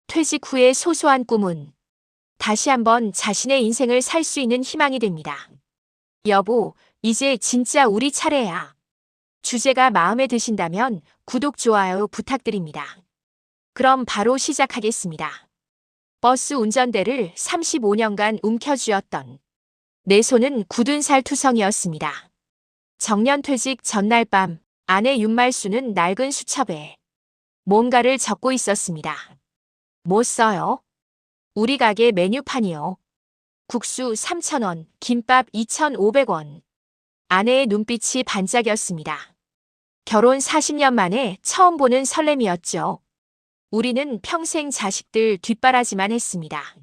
퇴직 후의 소소한 꿈은 다시 한번 자신의 인생을 살 수 있는 희망이 됩니다. 여보, 이제 진짜 우리 차례야. 주제가 마음에 드신다면 구독, 좋아요 부탁드립니다. 그럼 바로 시작하겠습니다. 버스 운전대를 35년간 움켜쥐었던 내 손은 굳은 살 투성이었습니다. 정년 퇴직 전날 밤 아내 윤말수는 낡은 수첩에 뭔가를 적고 있었습니다. 뭐 써요? 우리 가게 메뉴판이요. 국수 3,000원, 김밥 2,500원. 아내의 눈빛이 반짝였습니다. 결혼 40년 만에 처음 보는 설렘이었죠. 우리는 평생 자식들 뒷바라지만 했습니다.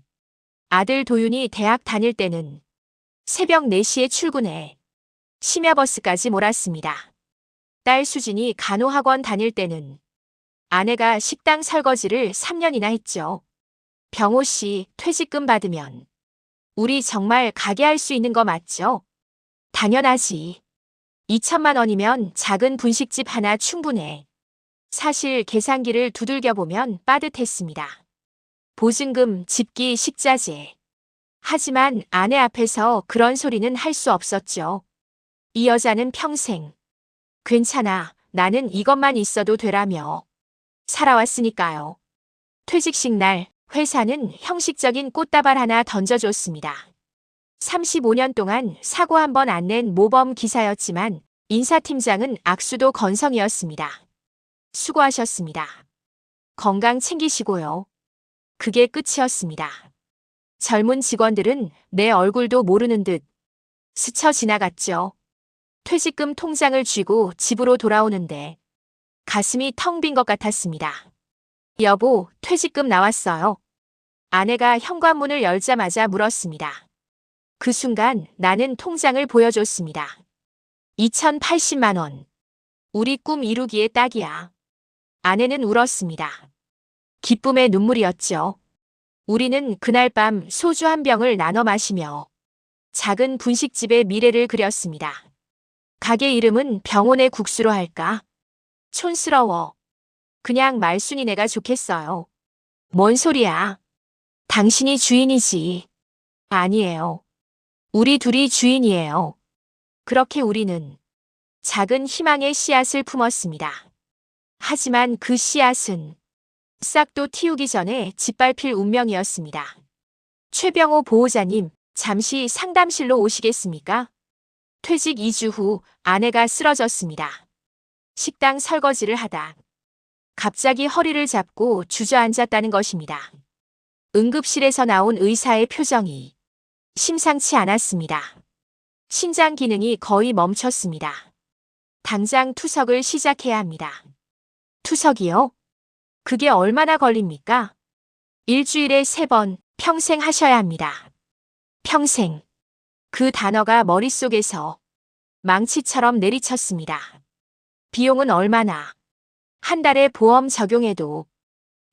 아들 도윤이 대학 다닐 때는 새벽 4시에 출근해 심야버스까지 몰았습니다. 딸 수진이 간호학원 다닐 때는 아내가 식당 설거지를 3년이나 했죠. 병호 씨, 퇴직금 받으면 우리 정말 가게 할 수 있는 거 맞죠? 당연하지. 2천만 원이면 작은 분식집 하나 충분해. 사실 계산기를 두들겨보면 빠듯했습니다. 보증금, 집기, 식자재. 하지만 아내 앞에서 그런 소리는 할 수 없었죠. 이 여자는 평생 괜찮아, 나는 이것만 있어도 되라며 살아왔으니까요. 퇴직식 날 회사는 형식적인 꽃다발 하나 던져줬습니다. 35년 동안 사고 한 번 안 낸 모범 기사였지만 인사팀장은 악수도 건성이었습니다. 수고하셨습니다. 건강 챙기시고요. 그게 끝이었습니다. 젊은 직원들은 내 얼굴도 모르는 듯 스쳐 지나갔죠. 퇴직금 통장을 쥐고 집으로 돌아오는데 가슴이 텅 빈 것 같았습니다. 여보, 퇴직금 나왔어요. 아내가 현관문을 열자마자 물었습니다. 그 순간 나는 통장을 보여줬습니다. 2,080만 원. 우리 꿈 이루기에 딱이야. 아내는 울었습니다. 기쁨의 눈물이었죠. 우리는 그날 밤 소주 한 병을 나눠 마시며 작은 분식집의 미래를 그렸습니다. 가게 이름은 병원의 국수로 할까? 촌스러워. 그냥 말순이네가 좋겠어요. 뭔 소리야. 당신이 주인이지. 아니에요. 우리 둘이 주인이에요. 그렇게 우리는 작은 희망의 씨앗을 품었습니다. 하지만 그 씨앗은 싹도 틔우기 전에 짓밟힐 운명이었습니다. 최병호 보호자님, 잠시 상담실로 오시겠습니까? 퇴직 2주 후 아내가 쓰러졌습니다. 식당 설거지를 하다 갑자기 허리를 잡고 주저앉았다는 것입니다. 응급실에서 나온 의사의 표정이 심상치 않았습니다. 심장 기능이 거의 멈췄습니다. 당장 투석을 시작해야 합니다. 투석이요? 그게 얼마나 걸립니까? 일주일에 3번, 평생 하셔야 합니다. 평생. 그 단어가 머릿속에서 망치처럼 내리쳤습니다. 비용은 얼마나? 한 달에 보험 적용해도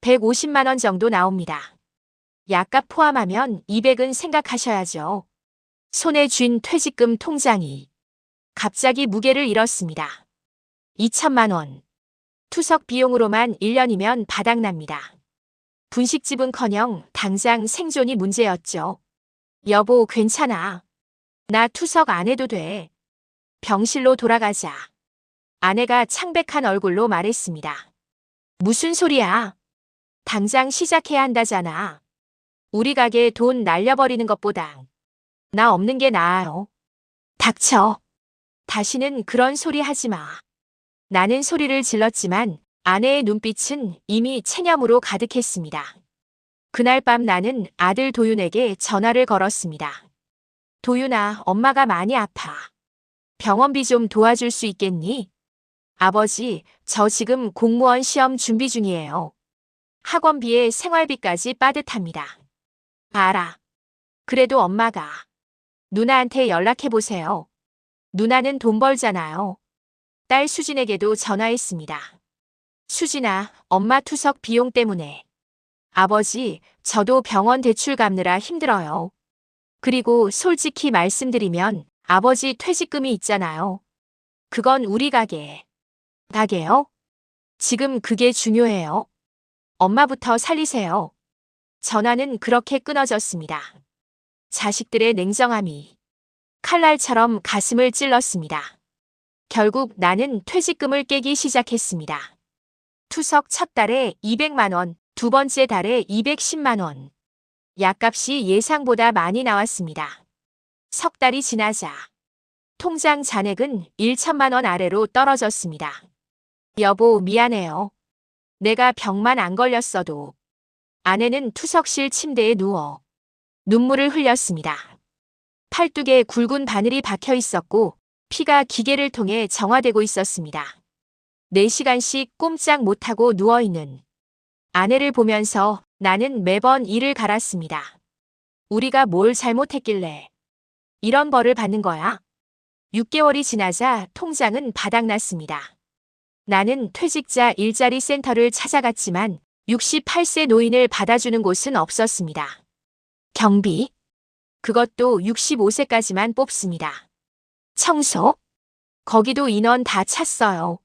150만 원 정도 나옵니다. 약값 포함하면 200은 생각하셔야죠. 손에 쥔 퇴직금 통장이 갑자기 무게를 잃었습니다. 2천만 원. 투석 비용으로만 1년이면 바닥납니다. 분식집은커녕 당장 생존이 문제였죠. 여보, 괜찮아. 나 투석 안 해도 돼. 병실로 돌아가자. 아내가 창백한 얼굴로 말했습니다. 무슨 소리야? 당장 시작해야 한다잖아. 우리 가게 돈 날려버리는 것보다 나 없는 게 나아요. 닥쳐. 다시는 그런 소리 하지 마. 나는 소리를 질렀지만 아내의 눈빛은 이미 체념으로 가득했습니다. 그날 밤 나는 아들 도윤에게 전화를 걸었습니다. 도윤아, 엄마가 많이 아파. 병원비 좀 도와줄 수 있겠니? 아버지, 저 지금 공무원 시험 준비 중이에요. 학원비에 생활비까지 빠듯합니다. 알아. 그래도 엄마가. 누나한테 연락해보세요. 누나는 돈 벌잖아요. 딸 수진에게도 전화했습니다. 수진아, 엄마 투석 비용 때문에. 아버지, 저도 병원 대출 갚느라 힘들어요. 그리고 솔직히 말씀드리면 아버지 퇴직금이 있잖아요. 그건 우리 가게. 가게요? 지금 그게 중요해요. 엄마부터 살리세요. 전화는 그렇게 끊어졌습니다. 자식들의 냉정함이 칼날처럼 가슴을 찔렀습니다. 결국 나는 퇴직금을 깨기 시작했습니다. 투석 첫 달에 200만 원, 두 번째 달에 210만 원. 약값이 예상보다 많이 나왔습니다. 석 달이 지나자 통장 잔액은 1천만 원 아래로 떨어졌습니다. 여보, 미안해요. 내가 병만 안 걸렸어도. 아내는 투석실 침대에 누워 눈물을 흘렸습니다. 팔뚝에 굵은 바늘이 박혀 있었고 피가 기계를 통해 정화되고 있었습니다. 4시간씩 꼼짝 못하고 누워있는 아내를 보면서 나는 매번 이를 갈았습니다. 우리가 뭘 잘못했길래 이런 벌을 받는 거야? 6개월이 지나자 통장은 바닥났습니다. 나는 퇴직자 일자리 센터를 찾아갔지만 68세 노인을 받아주는 곳은 없었습니다. 경비? 그것도 65세까지만 뽑습니다. 청소? 거기도 인원 다 찼어요.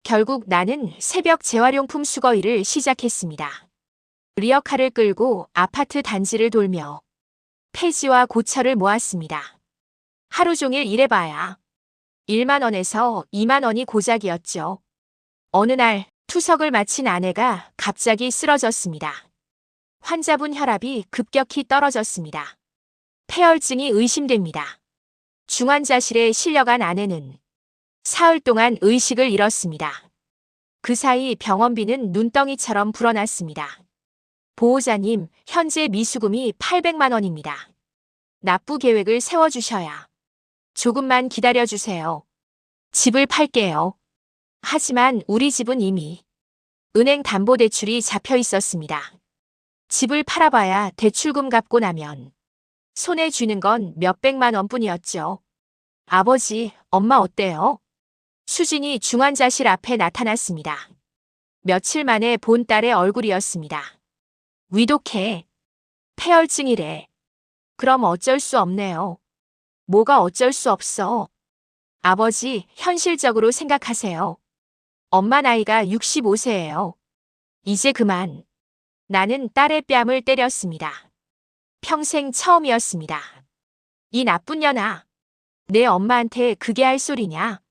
결국 나는 새벽 재활용품 수거 일을 시작했습니다. 리어카를 끌고 아파트 단지를 돌며 폐지와 고철을 모았습니다. 하루 종일 일해봐야 1만 원에서 2만 원이 고작이었죠. 어느 날 투석을 마친 아내가 갑자기 쓰러졌습니다. 환자분 혈압이 급격히 떨어졌습니다. 폐혈증이 의심됩니다. 중환자실에 실려간 아내는 사흘 동안 의식을 잃었습니다. 그 사이 병원비는 눈덩이처럼 불어났습니다. 보호자님, 현재 미수금이 800만 원입니다. 납부 계획을 세워주셔야. 조금만 기다려주세요. 집을 팔게요. 하지만 우리 집은 이미 은행 담보대출이 잡혀 있었습니다. 집을 팔아봐야 대출금 갚고 나면 손에 쥐는 건 몇백만 원뿐이었죠. 아버지, 엄마 어때요? 수진이 중환자실 앞에 나타났습니다. 며칠 만에 본 딸의 얼굴이었습니다. 위독해. 폐혈증이래. 그럼 어쩔 수 없네요. 뭐가 어쩔 수 없어. 아버지, 현실적으로 생각하세요. 엄마 나이가 65세예요. 이제 그만. 나는 딸의 뺨을 때렸습니다. 평생 처음이었습니다. 이 나쁜 년아. 내 엄마한테 그게 할 소리냐?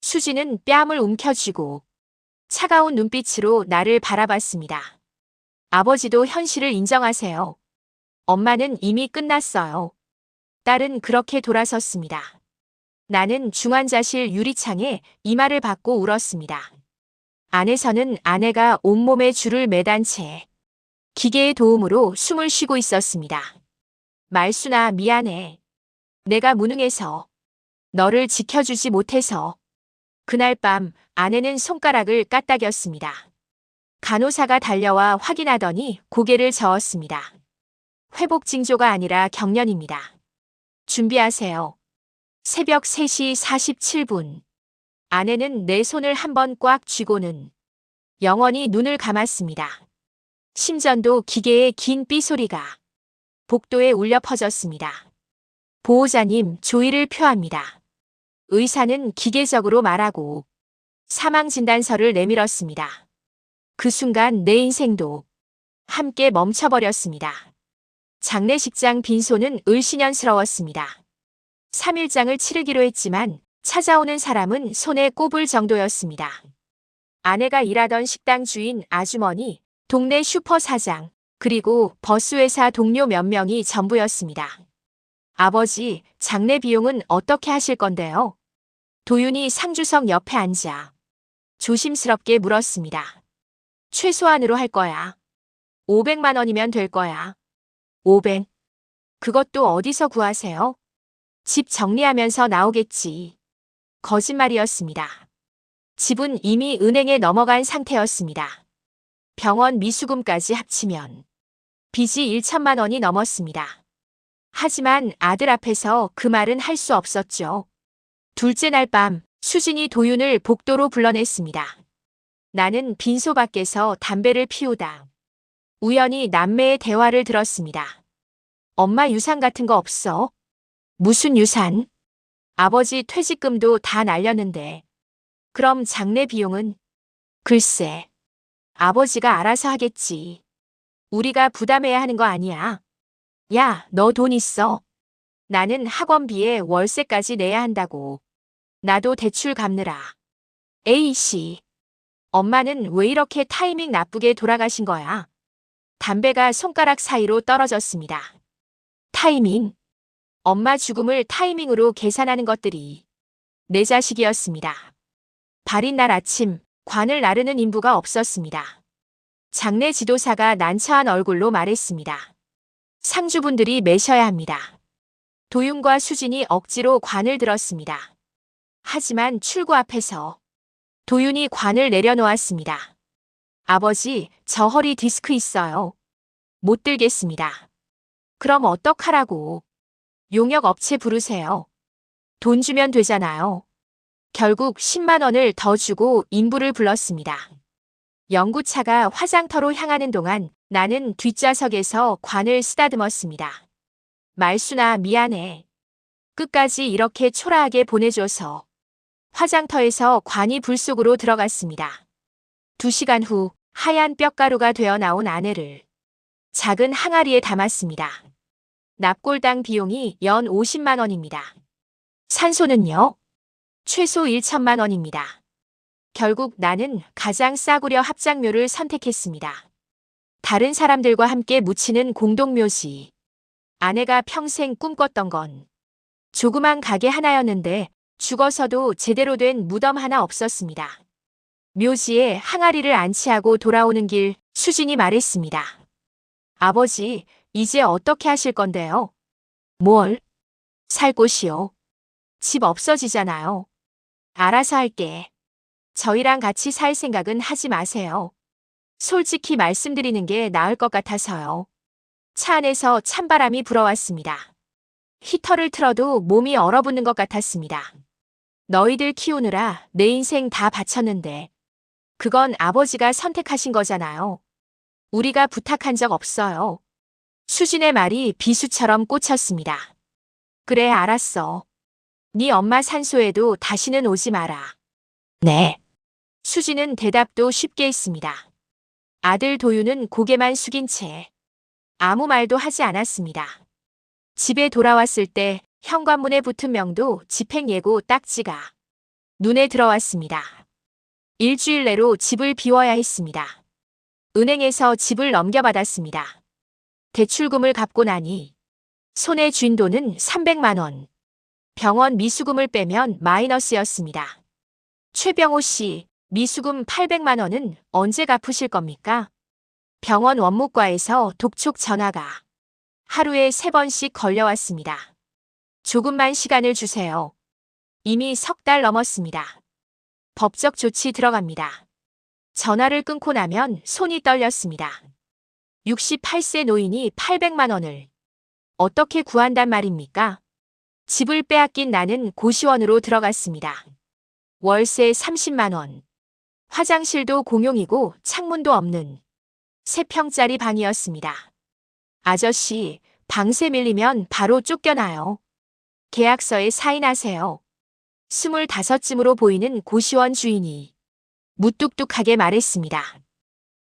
수지는 뺨을 움켜쥐고 차가운 눈빛으로 나를 바라봤습니다. 아버지도 현실을 인정하세요. 엄마는 이미 끝났어요. 딸은 그렇게 돌아섰습니다. 나는 중환자실 유리창에 이마를 박고 울었습니다. 안에서는 아내가 온몸에 줄을 매단 채 기계의 도움으로 숨을 쉬고 있었습니다. 말순아, 미안해. 내가 무능해서, 너를 지켜주지 못해서. 그날 밤 아내는 손가락을 까딱였습니다. 간호사가 달려와 확인하더니 고개를 저었습니다. 회복 징조가 아니라 경련입니다. 준비하세요. 새벽 3시 47분. 아내는 내 손을 한번 꽉 쥐고는 영원히 눈을 감았습니다. 심전도 기계의 긴 삐소리가 복도에 울려 퍼졌습니다. 보호자님, 조의를 표합니다. 의사는 기계적으로 말하고 사망진단서를 내밀었습니다. 그 순간 내 인생도 함께 멈춰버렸습니다. 장례식장 빈소는 을씨년스러웠습니다. 3일장을 치르기로 했지만 찾아오는 사람은 손에 꼽을 정도였습니다. 아내가 일하던 식당 주인 아주머니, 동네 슈퍼 사장, 그리고 버스회사 동료 몇 명이 전부였습니다. 아버지, 장례 비용은 어떻게 하실 건데요? 도윤이 상주석 옆에 앉아 조심스럽게 물었습니다. 최소한으로 할 거야. 500만 원이면 될 거야. 500? 그것도 어디서 구하세요? 집 정리하면서 나오겠지. 거짓말이었습니다. 집은 이미 은행에 넘어간 상태였습니다. 병원 미수금까지 합치면 빚이 1천만 원이 넘었습니다. 하지만 아들 앞에서 그 말은 할 수 없었죠. 둘째 날 밤 수진이 도윤을 복도로 불러냈습니다. 나는 빈소 밖에서 담배를 피우다 우연히 남매의 대화를 들었습니다. 엄마 유산 같은 거 없어? 무슨 유산? 아버지 퇴직금도 다 날렸는데. 그럼 장례 비용은? 글쎄, 아버지가 알아서 하겠지. 우리가 부담해야 하는 거 아니야. 야, 너 돈 있어. 나는 학원비에 월세까지 내야 한다고. 나도 대출 갚느라. A씨, 엄마는 왜 이렇게 타이밍 나쁘게 돌아가신 거야? 담배가 손가락 사이로 떨어졌습니다. 타이밍. 엄마 죽음을 타이밍으로 계산하는 것들이 내 자식이었습니다. 발인 날 아침, 관을 나르는 인부가 없었습니다. 장례 지도사가 난처한 얼굴로 말했습니다. 상주분들이 매셔야 합니다. 도윤과 수진이 억지로 관을 들었습니다. 하지만 출구 앞에서 도윤이 관을 내려놓았습니다. 아버지, 저 허리 디스크 있어요. 못 들겠습니다. 그럼 어떡하라고. 용역 업체 부르세요. 돈 주면 되잖아요. 결국 10만 원을 더 주고 인부를 불렀습니다. 연구차가 화장터로 향하는 동안 나는 뒷좌석에서 관을 쓰다듬었습니다. 말순아, 미안해. 끝까지 이렇게 초라하게 보내줘서. 화장터에서 관이 불 속으로 들어갔습니다. 2시간 후 하얀 뼈가루가 되어 나온 아내를 작은 항아리에 담았습니다. 납골당 비용이 연 50만 원입니다. 산소는요? 최소 1천만 원입니다. 결국 나는 가장 싸구려 합장묘를 선택했습니다. 다른 사람들과 함께 묻히는 공동묘지. 아내가 평생 꿈꿨던 건 조그만 가게 하나였는데 죽어서도 제대로 된 무덤 하나 없었습니다. 묘지에 항아리를 안치하고 돌아오는 길 수진이 말했습니다. 아버지, 이제 어떻게 하실 건데요? 뭘? 살 곳이요. 집 없어지잖아요. 알아서 할게. 저희랑 같이 살 생각은 하지 마세요. 솔직히 말씀드리는 게 나을 것 같아서요. 차 안에서 찬바람이 불어왔습니다. 히터를 틀어도 몸이 얼어붙는 것 같았습니다. 너희들 키우느라 내 인생 다 바쳤는데 그건 아버지가 선택하신 거잖아요. 우리가 부탁한 적 없어요. 수진의 말이 비수처럼 꽂혔습니다. 그래, 알았어. 네 엄마 산소에도 다시는 오지 마라. 네. 수진은 대답도 쉽게 했습니다. 아들 도윤은 고개만 숙인 채 아무 말도 하지 않았습니다. 집에 돌아왔을 때 현관문에 붙은 명도 집행예고 딱지가 눈에 들어왔습니다. 일주일 내로 집을 비워야 했습니다. 은행에서 집을 넘겨받았습니다. 대출금을 갚고 나니 손에 쥔 돈은 300만 원. 병원 미수금을 빼면 마이너스였습니다. 최병호 씨, 미수금 800만 원은 언제 갚으실 겁니까? 병원 원무과에서 독촉 전화가 하루에 3번씩 걸려왔습니다. 조금만 시간을 주세요. 이미 3달 넘었습니다. 법적 조치 들어갑니다. 전화를 끊고 나면 손이 떨렸습니다. 68세 노인이 800만 원을 어떻게 구한단 말입니까? 집을 빼앗긴 나는 고시원으로 들어갔습니다. 월세 30만 원. 화장실도 공용이고 창문도 없는 3평짜리 방이었습니다. 아저씨, 방세 밀리면 바로 쫓겨나요. 계약서에 사인하세요. 25쯤으로 보이는 고시원 주인이 무뚝뚝하게 말했습니다.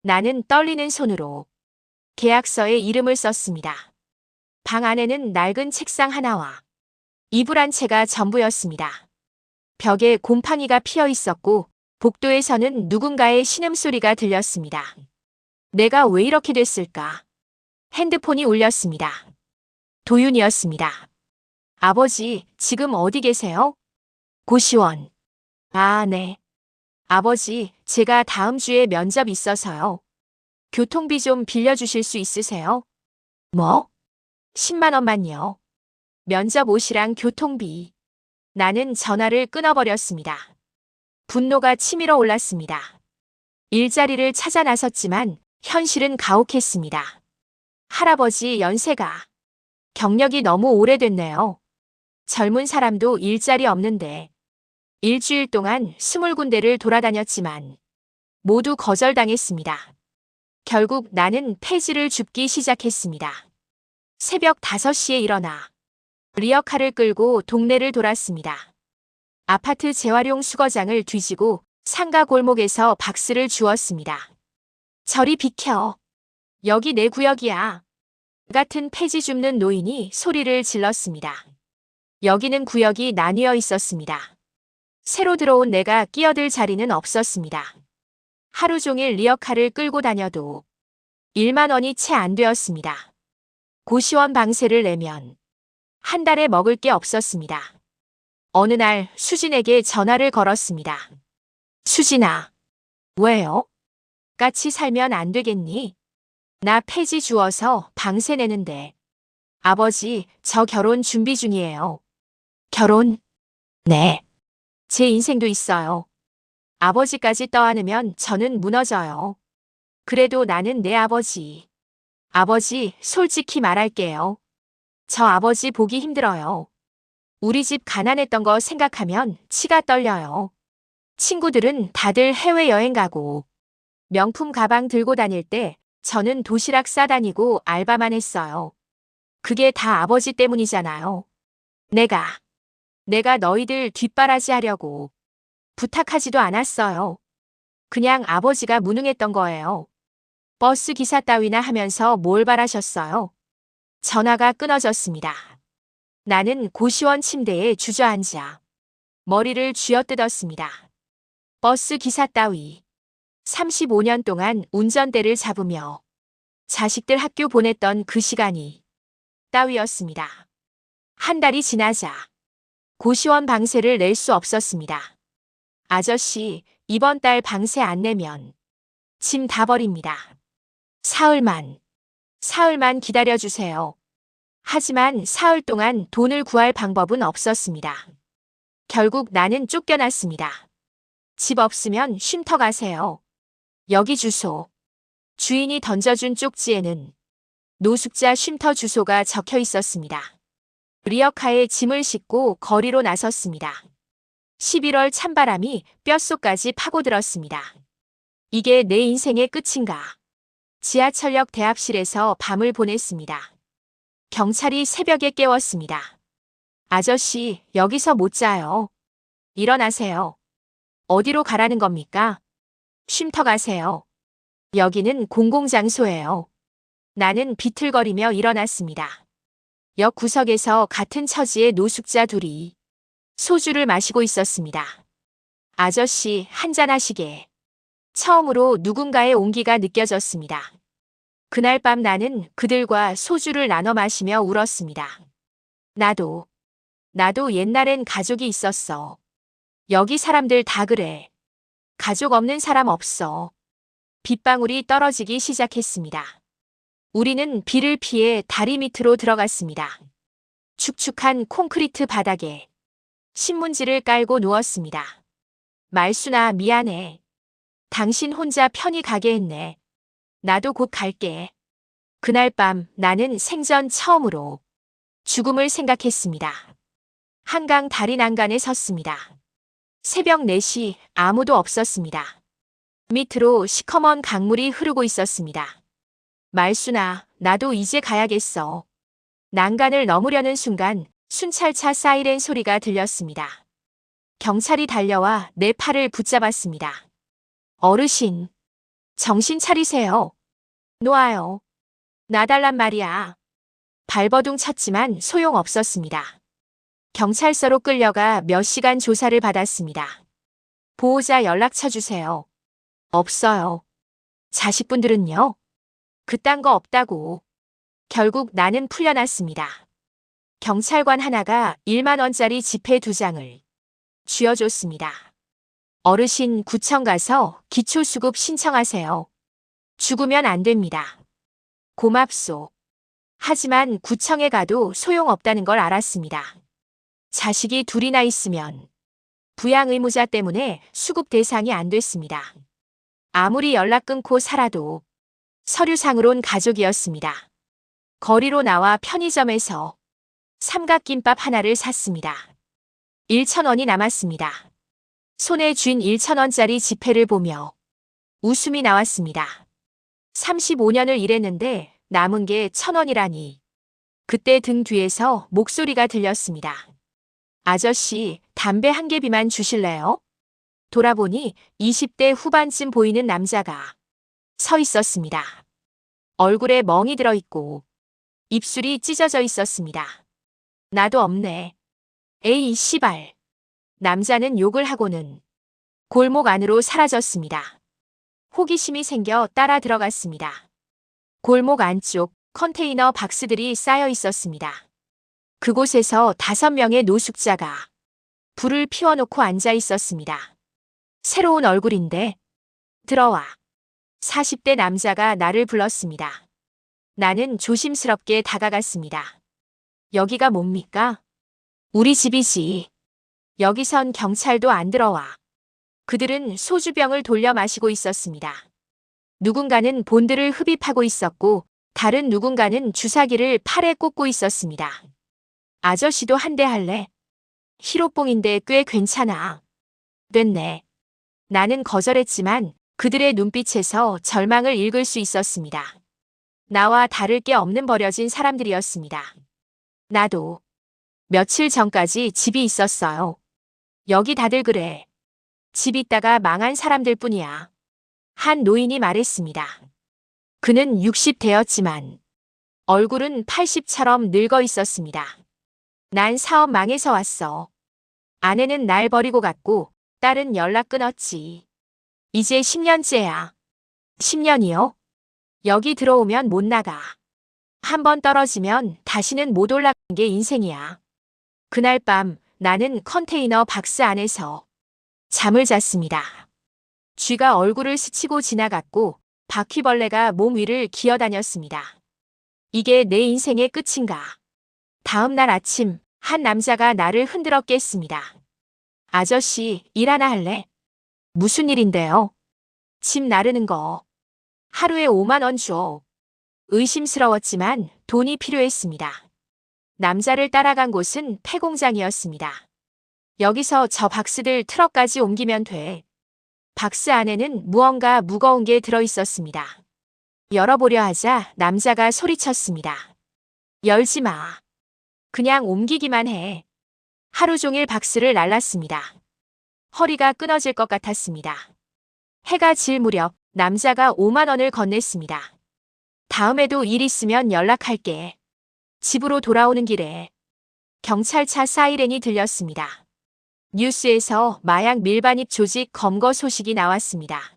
나는 떨리는 손으로 계약서에 이름을 썼습니다. 방 안에는 낡은 책상 하나와 이불 한 채가 전부였습니다. 벽에 곰팡이가 피어 있었고 복도에서는 누군가의 신음소리가 들렸습니다. 내가 왜 이렇게 됐을까? 핸드폰이 울렸습니다. 도윤이었습니다. 아버지, 지금 어디 계세요? 고시원. 아, 네. 아버지, 제가 다음 주에 면접 있어서요. 교통비 좀 빌려주실 수 있으세요? 뭐? 10만 원만요. 면접 옷이랑 교통비. 나는 전화를 끊어버렸습니다. 분노가 치밀어 올랐습니다. 일자리를 찾아 나섰지만 현실은 가혹했습니다. 할아버지 연세가 경력이 너무 오래됐네요. 젊은 사람도 일자리 없는데 일주일 동안 20군데를 돌아다녔지만 모두 거절당했습니다. 결국 나는 폐지를 줍기 시작했습니다. 새벽 5시에 일어나 리어카를 끌고 동네를 돌았습니다. 아파트 재활용 수거장을 뒤지고 상가 골목에서 박스를 주웠습니다. 저리 비켜. 여기 내 구역이야. 같은 폐지 줍는 노인이 소리를 질렀습니다. 여기는 구역이 나뉘어 있었습니다. 새로 들어온 내가 끼어들 자리는 없었습니다. 하루 종일 리어카를 끌고 다녀도 1만 원이 채 안 되었습니다. 고시원 방세를 내면 한 달에 먹을 게 없었습니다. 어느 날 수진에게 전화를 걸었습니다. 수진아, 왜요? 같이 살면 안 되겠니? 나 폐지 주어서 방세 내는데. 아버지, 저 결혼 준비 중이에요. 결혼? 네. 제 인생도 있어요. 아버지까지 떠안으면 저는 무너져요. 그래도 나는 내 아버지. 아버지, 솔직히 말할게요. 저 아버지 보기 힘들어요. 우리 집 가난했던 거 생각하면 치가 떨려요. 친구들은 다들 해외여행 가고 명품 가방 들고 다닐 때 저는 도시락 싸다니고 알바만 했어요. 그게 다 아버지 때문이잖아요. 내가 너희들 뒷바라지 하려고 부탁하지도 않았어요. 그냥 아버지가 무능했던 거예요. 버스 기사 따위나 하면서 뭘 바라셨어요? 전화가 끊어졌습니다. 나는 고시원 침대에 주저앉아 머리를 쥐어뜯었습니다. 버스 기사 따위. 35년 동안 운전대를 잡으며 자식들 학교 보냈던 그 시간이 따위였습니다. 한 달이 지나자 고시원 방세를 낼 수 없었습니다. 아저씨, 이번 달 방세 안 내면 짐 다 버립니다. 사흘만 기다려주세요. 하지만 사흘 동안 돈을 구할 방법은 없었습니다. 결국 나는 쫓겨났습니다. 집 없으면 쉼터 가세요. 여기 주소. 주인이 던져준 쪽지에는 노숙자 쉼터 주소가 적혀 있었습니다. 리어카에 짐을 싣고 거리로 나섰습니다. 11월 찬바람이 뼛속까지 파고들었습니다. 이게 내 인생의 끝인가? 지하철역 대합실에서 밤을 보냈습니다. 경찰이 새벽에 깨웠습니다. 아저씨, 여기서 못 자요. 일어나세요. 어디로 가라는 겁니까? 쉼터 가세요. 여기는 공공장소예요. 나는 비틀거리며 일어났습니다. 역 구석에서 같은 처지의 노숙자 둘이 소주를 마시고 있었습니다. 아저씨, 한잔하시게. 처음으로 누군가의 온기가 느껴졌습니다. 그날 밤 나는 그들과 소주를 나눠 마시며 울었습니다. 나도 옛날엔 가족이 있었어. 여기 사람들 다 그래. 가족 없는 사람 없어. 빗방울이 떨어지기 시작했습니다. 우리는 비를 피해 다리 밑으로 들어갔습니다. 축축한 콘크리트 바닥에 신문지를 깔고 누웠습니다. 말순아, 미안해. 당신 혼자 편히 가게 했네. 나도 곧 갈게. 그날 밤 나는 생전 처음으로 죽음을 생각했습니다. 한강 다리 난간에 섰습니다. 새벽 4시 아무도 없었습니다. 밑으로 시커먼 강물이 흐르고 있었습니다. 말순아, 나도 이제 가야겠어. 난간을 넘으려는 순간 순찰차 사이렌 소리가 들렸습니다. 경찰이 달려와 내 팔을 붙잡았습니다. 어르신, 정신 차리세요. 놓아요. 놔달란 말이야. 발버둥 쳤지만 소용없었습니다. 경찰서로 끌려가 몇 시간 조사를 받았습니다. 보호자 연락처 주세요. 없어요. 자식분들은요? 그딴 거 없다고. 결국 나는 풀려났습니다. 경찰관 하나가 1만 원짜리 지폐 2장을 쥐어줬습니다. 어르신, 구청 가서 기초수급 신청하세요. 죽으면 안 됩니다. 고맙소. 하지만 구청에 가도 소용없다는 걸 알았습니다. 자식이 둘이나 있으면 부양 의무자 때문에 수급 대상이 안 됐습니다. 아무리 연락 끊고 살아도 서류상으론 가족이었습니다. 거리로 나와 편의점에서 삼각김밥 하나를 샀습니다. 1,000원이 남았습니다. 손에 쥔 1,000원짜리 지폐를 보며 웃음이 나왔습니다. 35년을 일했는데 남은 게 1,000원이라니. 그때 등 뒤에서 목소리가 들렸습니다. 아저씨, 담배 한 개비만 주실래요? 돌아보니 20대 후반쯤 보이는 남자가 서 있었습니다. 얼굴에 멍이 들어있고 입술이 찢어져 있었습니다. 나도 없네. 에이, 씨발. 남자는 욕을 하고는 골목 안으로 사라졌습니다. 호기심이 생겨 따라 들어갔습니다. 골목 안쪽 컨테이너 박스들이 쌓여 있었습니다. 그곳에서 5명의 노숙자가 불을 피워놓고 앉아 있었습니다. 새로운 얼굴인데 들어와. 40대 남자가 나를 불렀습니다. 나는 조심스럽게 다가갔습니다. 여기가 뭡니까? 우리 집이지. 여기선 경찰도 안 들어와. 그들은 소주병을 돌려 마시고 있었습니다. 누군가는 본드를 흡입하고 있었고 다른 누군가는 주사기를 팔에 꽂고 있었습니다. 아저씨도 한 대 할래? 히로뽕인데 꽤 괜찮아. 됐네. 나는 거절했지만 그들의 눈빛에서 절망을 읽을 수 있었습니다. 나와 다를 게 없는 버려진 사람들이었습니다. 나도 며칠 전까지 집이 있었어요. 여기 다들 그래. 집 있다가 망한 사람들 뿐이야. 한 노인이 말했습니다. 그는 60대였지만 얼굴은 80처럼 늙어 있었습니다. 난 사업 망해서 왔어. 아내는 날 버리고 갔고 딸은 연락 끊었지. 이제 10년째야. 10년이요? 여기 들어오면 못 나가. 한번 떨어지면 다시는 못 올라가는 게 인생이야. 그날 밤 나는 컨테이너 박스 안에서 잠을 잤습니다. 쥐가 얼굴을 스치고 지나갔고 바퀴벌레가 몸 위를 기어다녔습니다. 이게 내 인생의 끝인가? 다음 날 아침 한 남자가 나를 흔들어 깼습니다. 아저씨, 일 하나 할래? 무슨 일인데요? 집 나르는 거. 하루에 5만 원 줘. 의심스러웠지만 돈이 필요했습니다. 남자를 따라간 곳은 폐공장이었습니다. 여기서 저 박스들 트럭까지 옮기면 돼. 박스 안에는 무언가 무거운 게 들어있었습니다. 열어보려 하자 남자가 소리쳤습니다. 열지 마. 그냥 옮기기만 해. 하루 종일 박스를 날랐습니다. 허리가 끊어질 것 같았습니다. 해가 질 무렵 남자가 5만 원을 건넸습니다. 다음에도 일 있으면 연락할게. 집으로 돌아오는 길에 경찰차 사이렌이 들렸습니다. 뉴스에서 마약 밀반입 조직 검거 소식이 나왔습니다.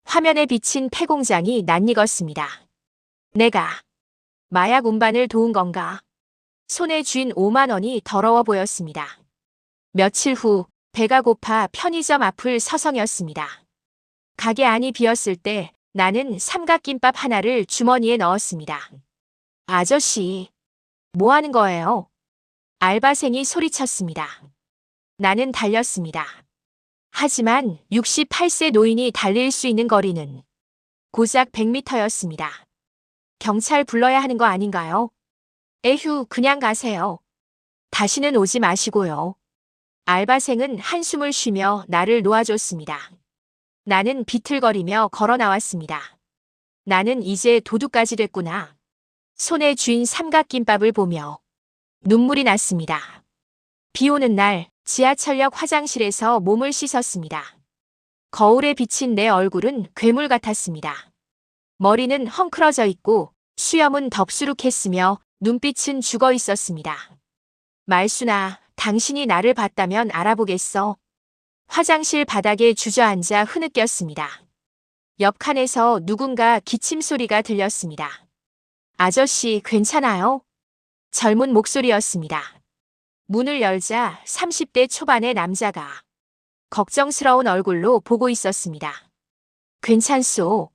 화면에 비친 폐공장이 낯익었습니다. 내가 마약 운반을 도운 건가? 손에 쥔 5만 원이 더러워 보였습니다. 며칠 후 배가 고파 편의점 앞을 서성였습니다. 가게 안이 비었을 때 나는 삼각김밥 하나를 주머니에 넣었습니다. 아저씨, 뭐 하는 거예요? 알바생이 소리쳤습니다. 나는 달렸습니다. 하지만 68세 노인이 달릴 수 있는 거리는 고작 100m였습니다. 경찰 불러야 하는 거 아닌가요? 에휴, 그냥 가세요. 다시는 오지 마시고요. 알바생은 한숨을 쉬며 나를 놓아줬습니다. 나는 비틀거리며 걸어 나왔습니다. 나는 이제 도둑까지 됐구나. 손에 쥔 삼각김밥을 보며 눈물이 났습니다. 비 오는 날 지하철역 화장실에서 몸을 씻었습니다. 거울에 비친 내 얼굴은 괴물 같았습니다. 머리는 헝클어져 있고 수염은 덥수룩했으며 눈빛은 죽어 있었습니다. 말순아, 당신이 나를 봤다면 알아보겠어. 화장실 바닥에 주저앉아 흐느꼈습니다. 옆 칸에서 누군가 기침 소리가 들렸습니다. 아저씨, 괜찮아요? 젊은 목소리였습니다. 문을 열자 30대 초반의 남자가 걱정스러운 얼굴로 보고 있었습니다. 괜찮소?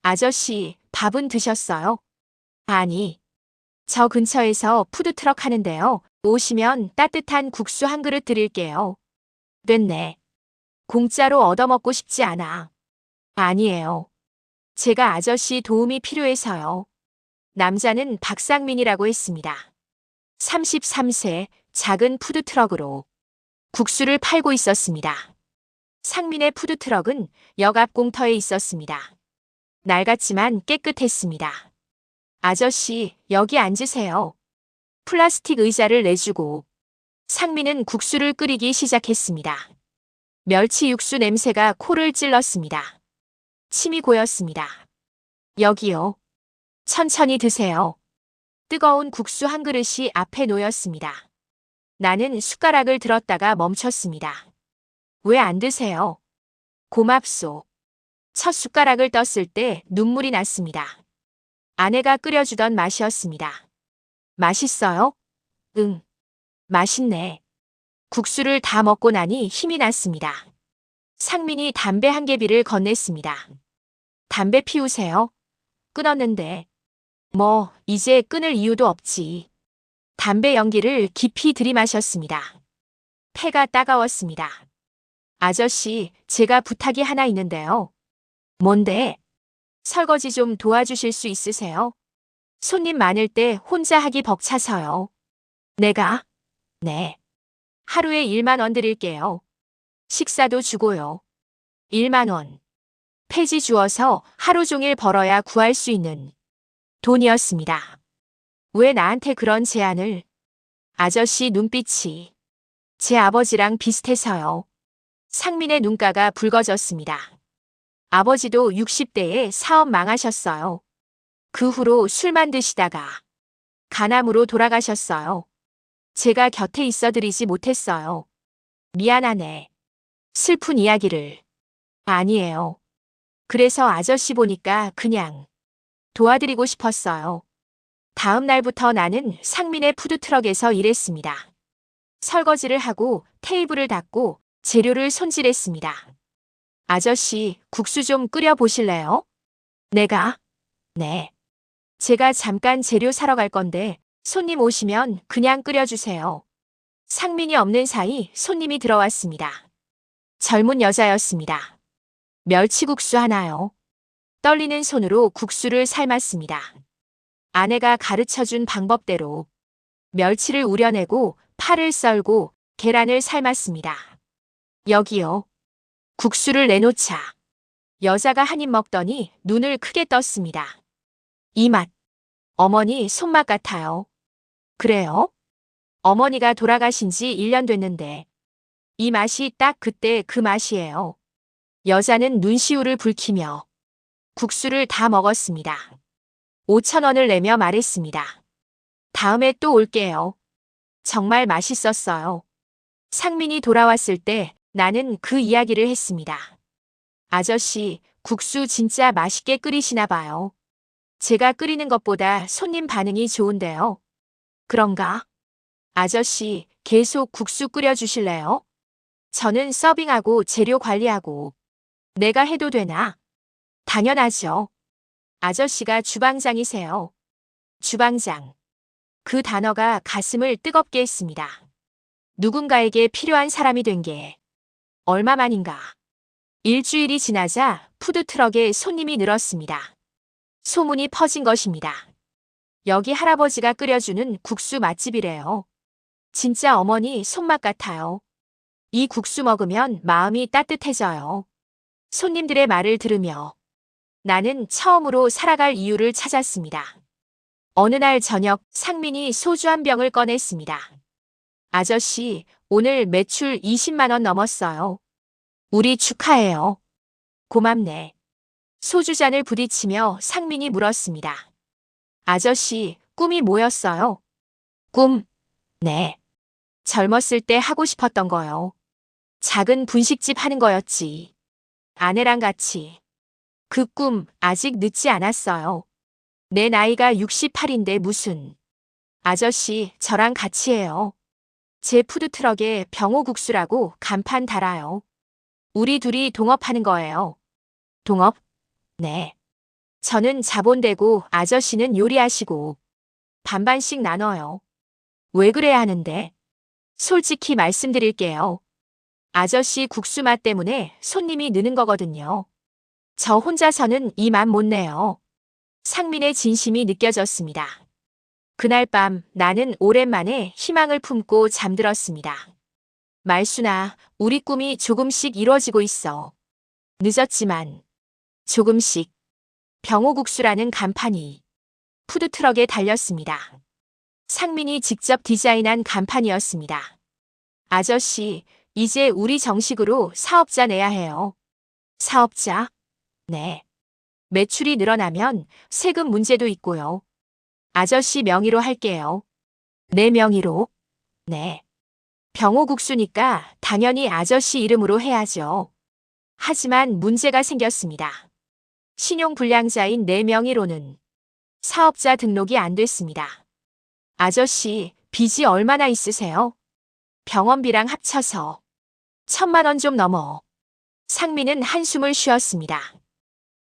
아저씨, 밥은 드셨어요? 아니. 저 근처에서 푸드트럭 하는데요. 오시면 따뜻한 국수 한 그릇 드릴게요. 됐네. 공짜로 얻어먹고 싶지 않아. 아니에요. 제가 아저씨 도움이 필요해서요. 남자는 박상민이라고 했습니다. 33세 작은 푸드트럭으로 국수를 팔고 있었습니다. 상민의 푸드트럭은 역 앞 공터에 있었습니다. 낡았지만 깨끗했습니다. 아저씨, 여기 앉으세요. 플라스틱 의자를 내주고 상민은 국수를 끓이기 시작했습니다. 멸치 육수 냄새가 코를 찔렀습니다. 침이 고였습니다. 여기요. 천천히 드세요. 뜨거운 국수 한 그릇이 앞에 놓였습니다. 나는 숟가락을 들었다가 멈췄습니다. 왜 안 드세요? 고맙소. 첫 숟가락을 떴을 때 눈물이 났습니다. 아내가 끓여주던 맛이었습니다. 맛있어요? 응. 맛있네. 국수를 다 먹고 나니 힘이 났습니다. 상민이 담배 한 개비를 건넸습니다. 담배 피우세요? 끊었는데. 뭐, 이제 끊을 이유도 없지. 담배 연기를 깊이 들이마셨습니다. 폐가 따가웠습니다. 아저씨, 제가 부탁이 하나 있는데요. 뭔데? 설거지 좀 도와주실 수 있으세요? 손님 많을 때 혼자 하기 벅차서요. 내가? 네. 하루에 1만 원 드릴게요. 식사도 주고요. 1만 원. 폐지 주어서 하루 종일 벌어야 구할 수 있는 돈이었습니다. 왜 나한테 그런 제안을? 아저씨 눈빛이 제 아버지랑 비슷해서요. 상민의 눈가가 붉어졌습니다. 아버지도 60대에 사업 망하셨어요. 그 후로 술만 드시다가 간암으로 돌아가셨어요. 제가 곁에 있어 드리지 못했어요. 미안하네. 슬픈 이야기를. 아니에요. 그래서 아저씨 보니까 그냥 도와드리고 싶었어요. 다음 날부터 나는 상민의 푸드트럭에서 일했습니다. 설거지를 하고 테이블을 닦고 재료를 손질했습니다. 아저씨, 국수 좀 끓여 보실래요? 내가? 네. 제가 잠깐 재료 사러 갈 건데 손님 오시면 그냥 끓여주세요. 상민이 없는 사이 손님이 들어왔습니다. 젊은 여자였습니다. 멸치국수 하나요. 떨리는 손으로 국수를 삶았습니다. 아내가 가르쳐준 방법대로 멸치를 우려내고 파를 썰고 계란을 삶았습니다. 여기요. 국수를 내놓자. 여자가 한 입 먹더니 눈을 크게 떴습니다. 이 맛. 어머니 손맛 같아요. 그래요? 어머니가 돌아가신 지 1년 됐는데 이 맛이 딱 그때 그 맛이에요. 여자는 눈시울을 붉히며 국수를 다 먹었습니다. 5천 원을 내며 말했습니다. 다음에 또 올게요. 정말 맛있었어요. 상민이 돌아왔을 때 나는 그 이야기를 했습니다. 아저씨, 국수 진짜 맛있게 끓이시나 봐요. 제가 끓이는 것보다 손님 반응이 좋은데요. 그런가? 아저씨, 계속 국수 끓여주실래요? 저는 서빙하고 재료 관리하고 내가 해도 되나? 당연하죠. 아저씨가 주방장이세요. 주방장. 그 단어가 가슴을 뜨겁게 했습니다. 누군가에게 필요한 사람이 된 게 얼마만인가. 일주일이 지나자 푸드트럭에 손님이 늘었습니다. 소문이 퍼진 것입니다. 여기 할아버지가 끓여주는 국수 맛집이래요. 진짜 어머니 손맛 같아요. 이 국수 먹으면 마음이 따뜻해져요. 손님들의 말을 들으며 나는 처음으로 살아갈 이유를 찾았습니다. 어느 날 저녁 상민이 소주 한 병을 꺼냈습니다. 아저씨, 오늘 매출 20만 원 넘었어요. 우리 축하해요. 고맙네. 소주잔을 부딪히며 상민이 물었습니다. 아저씨, 꿈이 뭐였어요? 꿈? 네. 젊었을 때 하고 싶었던 거요. 작은 분식집 하는 거였지. 아내랑 같이. 그 꿈 아직 늦지 않았어요. 내 나이가 68인데 무슨. 아저씨, 저랑 같이 해요. 제 푸드트럭에 병호국수라고 간판 달아요. 우리 둘이 동업하는 거예요. 동업? 네. 저는 자본되고 아저씨는 요리하시고 반반씩 나눠요. 왜 그래야 하는데? 솔직히 말씀드릴게요. 아저씨 국수 맛 때문에 손님이 느는 거거든요. 저 혼자서는 이 맛 못 내요. 상민의 진심이 느껴졌습니다. 그날 밤 나는 오랜만에 희망을 품고 잠들었습니다. 말순아, 우리 꿈이 조금씩 이루어지고 있어. 늦었지만 조금씩. 병호국수라는 간판이 푸드트럭에 달렸습니다. 상민이 직접 디자인한 간판이었습니다. 아저씨, 이제 우리 정식으로 사업자 내야 해요. 사업자? 네. 매출이 늘어나면 세금 문제도 있고요. 아저씨 명의로 할게요. 내 명의로? 네. 병호국수니까 당연히 아저씨 이름으로 해야죠. 하지만 문제가 생겼습니다. 신용불량자인 내 명의로는 사업자 등록이 안 됐습니다. 아저씨, 빚이 얼마나 있으세요? 병원비랑 합쳐서 1,000만 원 좀 넘어. 상민은 한숨을 쉬었습니다.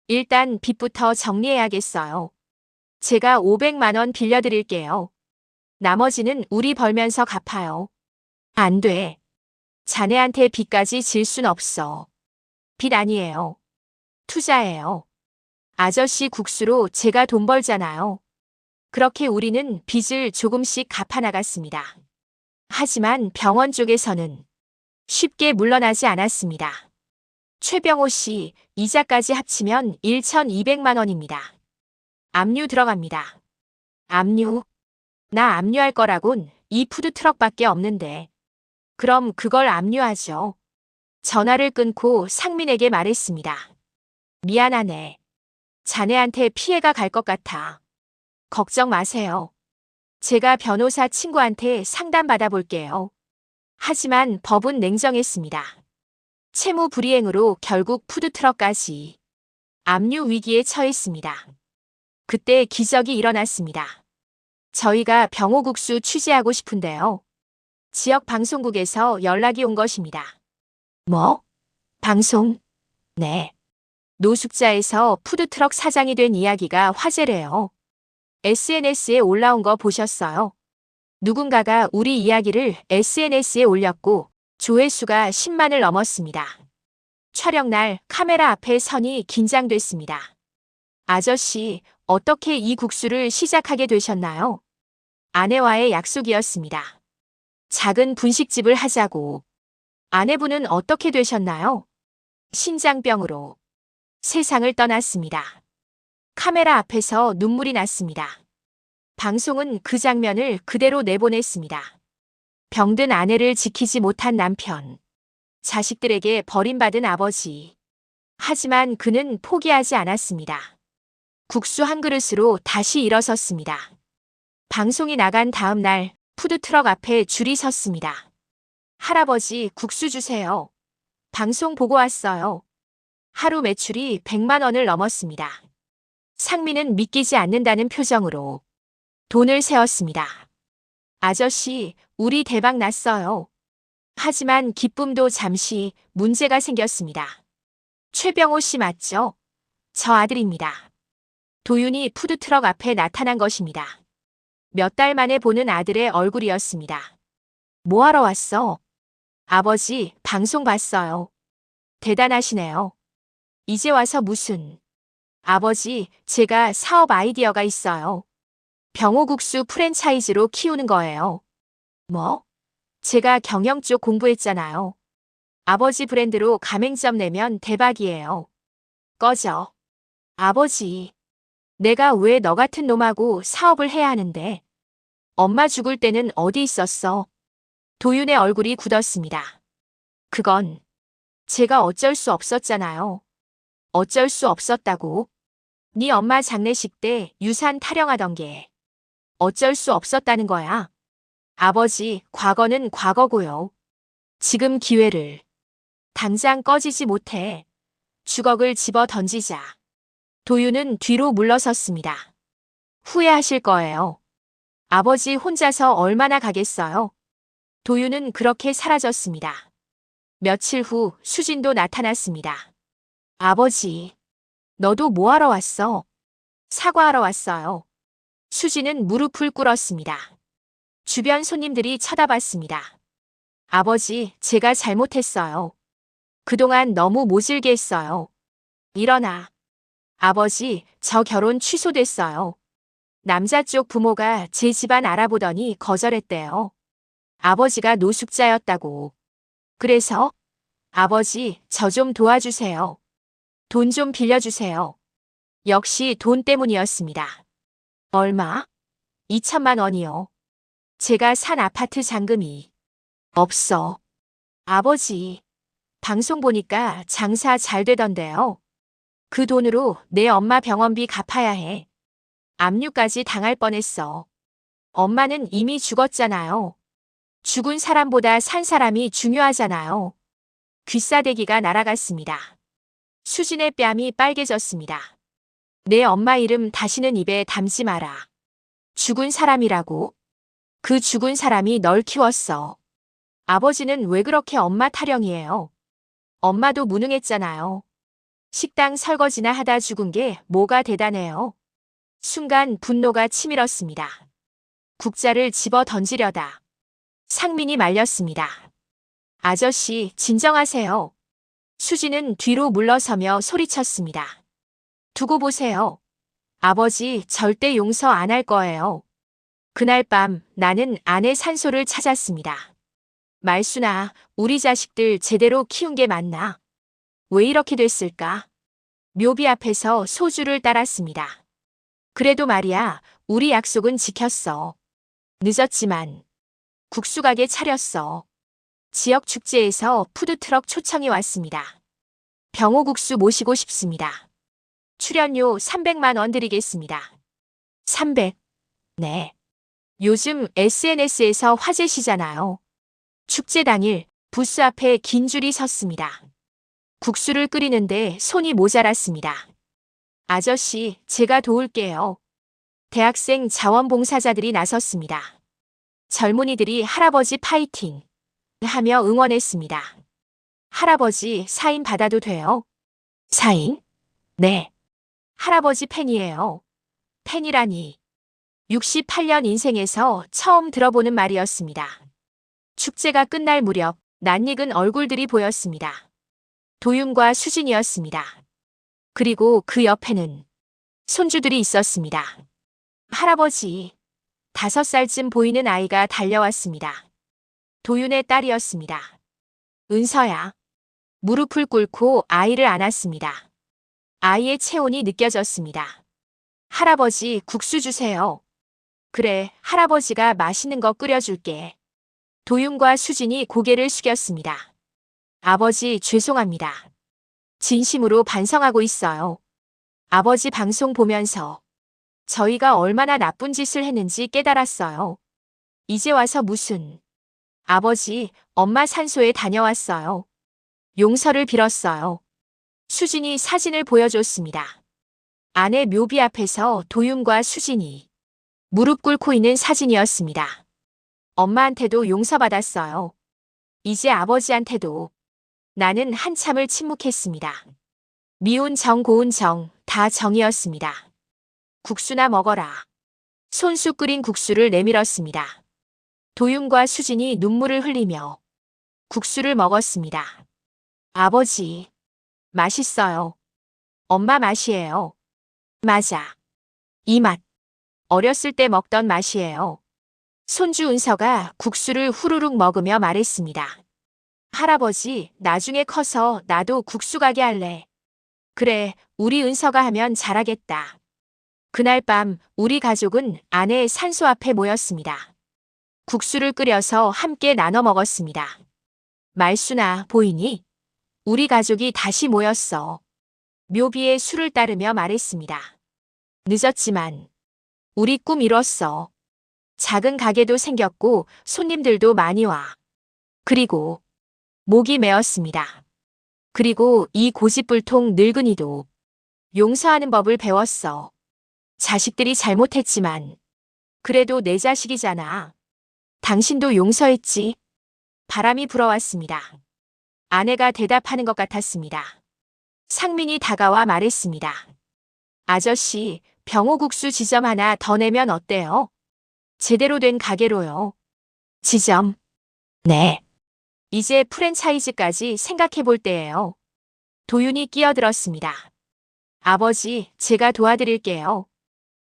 일단 빚부터 정리해야겠어요. 제가 500만 원 빌려드릴게요. 나머지는 우리 벌면서 갚아요. 안 돼. 자네한테 빚까지 질 순 없어. 빚 아니에요. 투자예요. 아저씨 국수로 제가 돈 벌잖아요. 그렇게 우리는 빚을 조금씩 갚아나갔습니다. 하지만 병원 쪽에서는 쉽게 물러나지 않았습니다. 최병호 씨, 이자까지 합치면 1,200만 원입니다. 압류 들어갑니다. 압류? 나 압류할 거라곤 이 푸드트럭밖에 없는데. 그럼 그걸 압류하죠. 전화를 끊고 상민에게 말했습니다. 미안하네. 자네한테 피해가 갈 것 같아. 걱정 마세요. 제가 변호사 친구한테 상담 받아볼게요. 하지만 법은 냉정했습니다. 채무 불이행으로 결국 푸드트럭까지 압류 위기에 처했습니다. 그때 기적이 일어났습니다. 저희가 병호국수 취재하고 싶은데요. 지역 방송국에서 연락이 온 것입니다. 뭐? 방송? 네. 노숙자에서 푸드트럭 사장이 된 이야기가 화제래요. SNS에 올라온 거 보셨어요? 누군가가 우리 이야기를 SNS에 올렸고 조회수가 10만을 넘었습니다. 촬영날 카메라 앞에 선이 긴장됐습니다. 아저씨, 어떻게 이 국수를 시작하게 되셨나요? 아내와의 약속이었습니다. 작은 분식집을 하자고. 아내분은 어떻게 되셨나요? 신장병으로 세상을 떠났습니다. 카메라 앞에서 눈물이 났습니다. 방송은 그 장면을 그대로 내보냈습니다. 병든 아내를 지키지 못한 남편, 자식들에게 버림받은 아버지. 하지만 그는 포기하지 않았습니다. 국수 한 그릇으로 다시 일어섰습니다. 방송이 나간 다음 날 푸드트럭 앞에 줄이 섰습니다. 할아버지, 국수 주세요. 방송 보고 왔어요. 하루 매출이 100만 원을 넘었습니다. 상민은 믿기지 않는다는 표정으로 돈을 세었습니다. 아저씨, 우리 대박 났어요. 하지만 기쁨도 잠시 문제가 생겼습니다. 최병호 씨 맞죠? 저 아들입니다. 도윤이 푸드트럭 앞에 나타난 것입니다. 몇 달 만에 보는 아들의 얼굴이었습니다. 뭐 하러 왔어? 아버지, 방송 봤어요. 대단하시네요. 이제 와서 무슨... 아버지, 제가 사업 아이디어가 있어요. 병호국수 프랜차이즈로 키우는 거예요. 뭐? 제가 경영 쪽 공부했잖아요. 아버지 브랜드로 가맹점 내면 대박이에요. 꺼져. 아버지, 내가 왜 너 같은 놈하고 사업을 해야 하는데? 엄마 죽을 때는 어디 있었어? 도윤의 얼굴이 굳었습니다. 그건 제가 어쩔 수 없었잖아요. 어쩔 수 없었다고? 네 엄마 장례식 때 유산 타령하던 게 어쩔 수 없었다는 거야. 아버지, 과거는 과거고요. 지금 기회를 당장 꺼지지 못해. 주걱을 집어 던지자. 도윤은 뒤로 물러섰습니다. 후회하실 거예요. 아버지 혼자서 얼마나 가겠어요? 도윤은 그렇게 사라졌습니다. 며칠 후 수진도 나타났습니다. 아버지, 너도 뭐하러 왔어? 사과하러 왔어요. 수진은 무릎을 꿇었습니다. 주변 손님들이 쳐다봤습니다. 아버지, 제가 잘못했어요. 그동안 너무 모질게 했어요. 일어나. 아버지, 저 결혼 취소됐어요. 남자 쪽 부모가 제 집안 알아보더니 거절했대요. 아버지가 노숙자였다고. 그래서 아버지, 저 좀 도와주세요. 돈 좀 빌려주세요. 역시 돈 때문이었습니다. 얼마? 2천만 원이요. 제가 산 아파트 잔금이 없어. 아버지, 방송 보니까 장사 잘 되던데요. 그 돈으로 내 엄마 병원비 갚아야 해. 압류까지 당할 뻔했어. 엄마는 이미 죽었잖아요. 죽은 사람보다 산 사람이 중요하잖아요. 귀싸대기가 날아갔습니다. 수진의 뺨이 빨개졌습니다. 내 엄마 이름 다시는 입에 담지 마라. 죽은 사람이라고. 그 죽은 사람이 널 키웠어. 아버지는 왜 그렇게 엄마 타령이에요? 엄마도 무능했잖아요. 식당 설거지나 하다 죽은 게 뭐가 대단해요? 순간 분노가 치밀었습니다. 국자를 집어 던지려다 상민이 말렸습니다. 아저씨, 진정하세요. 수지는 뒤로 물러서며 소리쳤습니다. 두고 보세요. 아버지 절대 용서 안 할 거예요. 그날 밤 나는 아내 산소를 찾았습니다. 말순아, 우리 자식들 제대로 키운 게 맞나? 왜 이렇게 됐을까? 묘비 앞에서 소주를 따랐습니다. 그래도 말이야, 우리 약속은 지켰어. 늦었지만 국수 가게 차렸어. 지역 축제에서 푸드트럭 초청이 왔습니다. 병호국수 모시고 싶습니다. 출연료 300만 원 드리겠습니다. 300. 네. 요즘 SNS에서 화제시잖아요. 축제 당일 부스 앞에 긴 줄이 섰습니다. 국수를 끓이는데 손이 모자랐습니다. 아저씨, 제가 도울게요. 대학생 자원봉사자들이 나섰습니다. 젊은이들이 할아버지 파이팅 하며 응원했습니다. 할아버지 사인 받아도 돼요? 사인? 네. 할아버지 팬이에요. 팬이라니. 68년 인생에서 처음 들어보는 말이었습니다. 축제가 끝날 무렵 낯익은 얼굴들이 보였습니다. 도윤과 수진이었습니다. 그리고 그 옆에는 손주들이 있었습니다. 할아버지, 5살쯤 보이는 아이가 달려왔습니다. 도윤의 딸이었습니다. 은서야. 무릎을 꿇고 아이를 안았습니다. 아이의 체온이 느껴졌습니다. 할아버지, 국수 주세요. 그래, 할아버지가 맛있는 거 끓여줄게. 도윤과 수진이 고개를 숙였습니다. 아버지, 죄송합니다. 진심으로 반성하고 있어요. 아버지 방송 보면서 저희가 얼마나 나쁜 짓을 했는지 깨달았어요. 이제 와서 무슨. 아버지, 엄마 산소에 다녀왔어요. 용서를 빌었어요. 수진이 사진을 보여줬습니다. 아내 묘비 앞에서 도윤과 수진이 무릎 꿇고 있는 사진이었습니다. 엄마한테도 용서받았어요. 이제 아버지한테도. 나는 한참을 침묵했습니다. 미운 정, 고운 정, 다 정이었습니다. 국수나 먹어라. 손수 끓인 국수를 내밀었습니다. 도윤과 수진이 눈물을 흘리며 국수를 먹었습니다. 아버지, 맛있어요. 엄마 맛이에요. 맞아. 이 맛. 어렸을 때 먹던 맛이에요. 손주 은서가 국수를 후루룩 먹으며 말했습니다. 할아버지, 나중에 커서 나도 국수 가게 할래. 그래, 우리 은서가 하면 잘하겠다. 그날 밤 우리 가족은 아내의 산소 앞에 모였습니다. 국수를 끓여서 함께 나눠 먹었습니다. 말순아, 보이니? 우리 가족이 다시 모였어. 묘비에 술을 따르며 말했습니다. 늦었지만 우리 꿈 이뤘어. 작은 가게도 생겼고 손님들도 많이 와. 그리고 목이 메었습니다. 그리고 이 고집불통 늙은이도 용서하는 법을 배웠어. 자식들이 잘못했지만 그래도 내 자식이잖아. 당신도 용서했지? 바람이 불어왔습니다. 아내가 대답하는 것 같았습니다. 상민이 다가와 말했습니다. 아저씨, 병호국수 지점 하나 더 내면 어때요? 제대로 된 가게로요. 지점? 네. 이제 프랜차이즈까지 생각해 볼 때예요. 도윤이 끼어들었습니다. 아버지, 제가 도와드릴게요.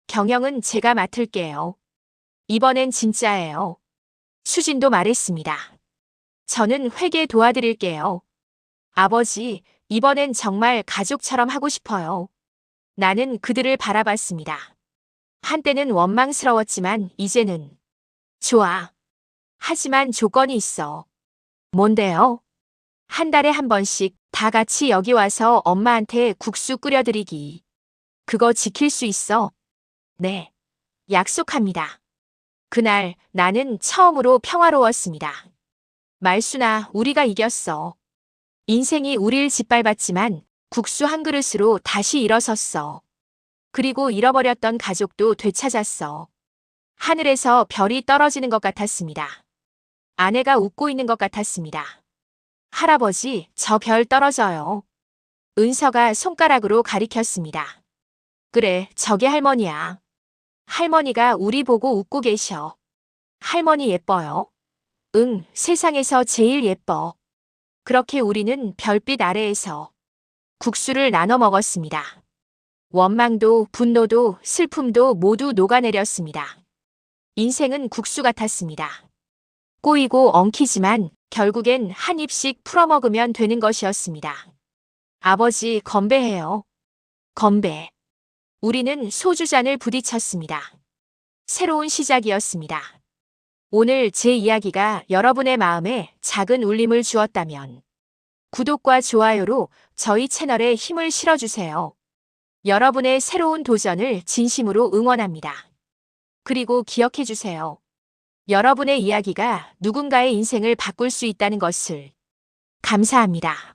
경영은 제가 맡을게요. 이번엔 진짜예요. 수진도 말했습니다. 저는 회계 도와드릴게요. 아버지, 이번엔 정말 가족처럼 하고 싶어요. 나는 그들을 바라봤습니다. 한때는 원망스러웠지만 이제는 좋아. 하지만 조건이 있어. 뭔데요? 한 달에 한 번씩 다 같이 여기 와서 엄마한테 국수 끓여드리기. 그거 지킬 수 있어? 네. 약속합니다. 그날 나는 처음으로 평화로웠습니다. 말순아, 우리가 이겼어. 인생이 우릴 짓밟았지만 국수 한 그릇으로 다시 일어섰어. 그리고 잃어버렸던 가족도 되찾았어. 하늘에서 별이 떨어지는 것 같았습니다. 아내가 웃고 있는 것 같았습니다. 할아버지, 저 별 떨어져요. 은서가 손가락으로 가리켰습니다. 그래, 저게 할머니야. 할머니가 우리 보고 웃고 계셔. 할머니 예뻐요? 응, 세상에서 제일 예뻐. 그렇게 우리는 별빛 아래에서 국수를 나눠 먹었습니다. 원망도 분노도 슬픔도 모두 녹아내렸습니다. 인생은 국수 같았습니다. 꼬이고 엉키지만 결국엔 한 입씩 풀어먹으면 되는 것이었습니다. 아버지, 건배해요. 건배. 우리는 소주잔을 부딪혔습니다. 새로운 시작이었습니다. 오늘 제 이야기가 여러분의 마음에 작은 울림을 주었다면 구독과 좋아요로 저희 채널에 힘을 실어주세요. 여러분의 새로운 도전을 진심으로 응원합니다. 그리고 기억해주세요. 여러분의 이야기가 누군가의 인생을 바꿀 수 있다는 것을. 감사합니다.